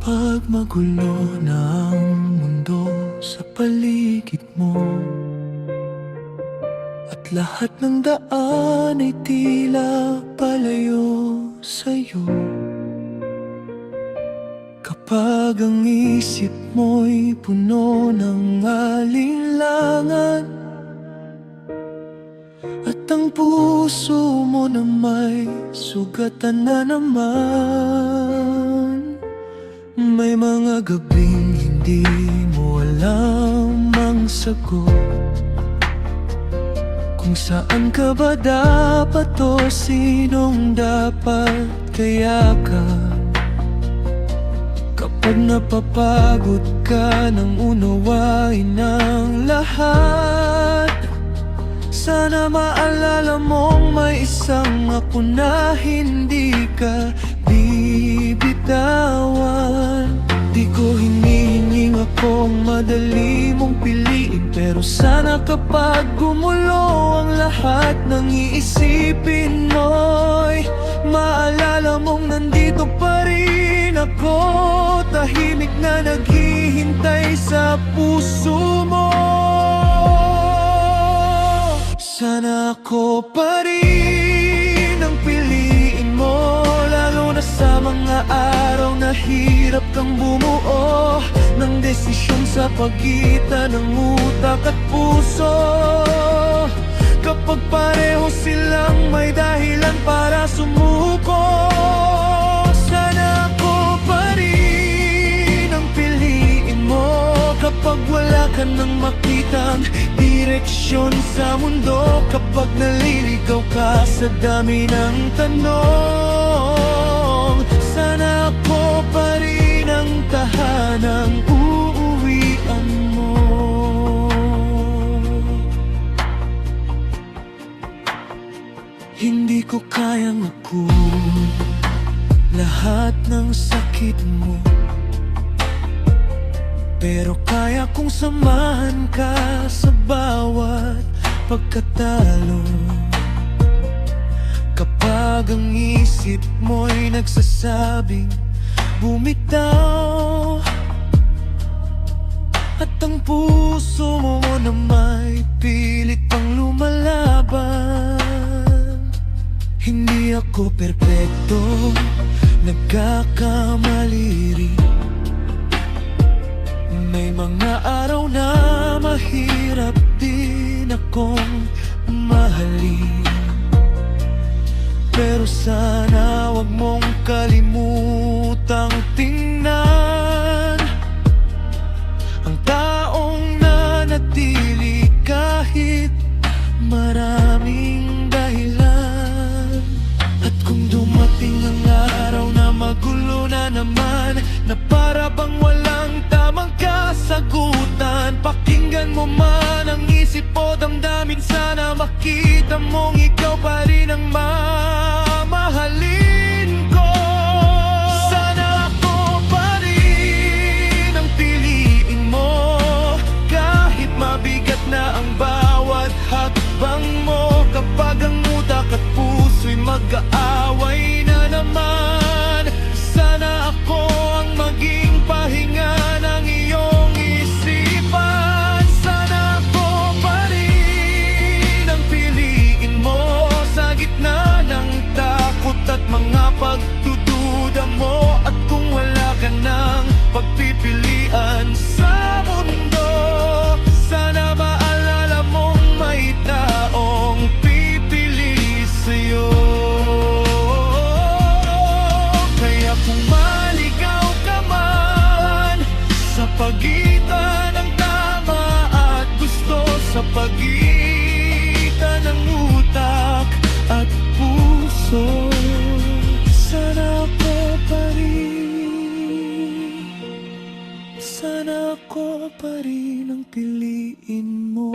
Kapag magulo na ang mundo sa paligid mo, at lahat ng daan ay tila palayo sa'yo, kapag ang isip mo'y puno ng alinlangan, at ang puso mo na may sugatan na naman, may mga gabing hindi mo alam ang sagot. Kung saan ka ba dapat o sinong dapat kayakap? Kapag napapagod ka nang unawain ang lahat, sana maalala mong may isang ako na hindi ka bibitawan. Di ko hinihinging akong madali mong piliin, pero sana kapag gumulo ang lahat ng iisipin mo'y maalala mong nandito pa rin ako, tahimik na naghihintay sa puso mo. Sana ako pa rin ang piliin mo, lalo na sa mga araw na hirap kang bumuo ng desisyon sa pagitan ng utak at puso. Kapag pareho silang may dahilan para sumuko, sana ako pa rin ang piliin mo. Kapag wala ka nang makitang direksyon sa mundo, kapag naliligaw ka sa dami ng tanong, sana ako pa rin ang tahanang uuwian mo. Hindi ko kayang ako lahat ng sakit mo, pero kaya kong samahan ka sa bawat pagkatalo. Kapag ang isip mo'y nagsasabing bumitaw, at ang puso mo na may pilit pang lumalaban. Hindi ako perpekto, nagkakamali rin. May mga araw na mahirap din akong mahalin, pero sana wag mong kalimutang tingnan ang taong nanatili kahit maraming dahilan. At kung dumating ang araw na magulo na naman, na para bang walang tamang kasagutan, pakinggan mo man ang isip o damdamin, sana makita mong ikaw pa rin ang mamahalin ko. Sana ako pa rin ang piliin mo, kahit mabigat na ang bawat hakbang mo. Kapag ang utak at puso'y mag-aaway na naman, sana ako ang maging pahinga ng iyong isipan. Sana ako pa rin ang piliin mo, sa gitna ng takot at mga pagdududa mo. At kung wala ka ng pagpipilian sa mundo, sana maalala mong may taong pipili sa'yo. Kaya kung maligaw ka man sa pagitan ng tama at gusto, sa pagitan ng utak at puso, sana ako pa rin, sana ako pa rin ang piliin mo.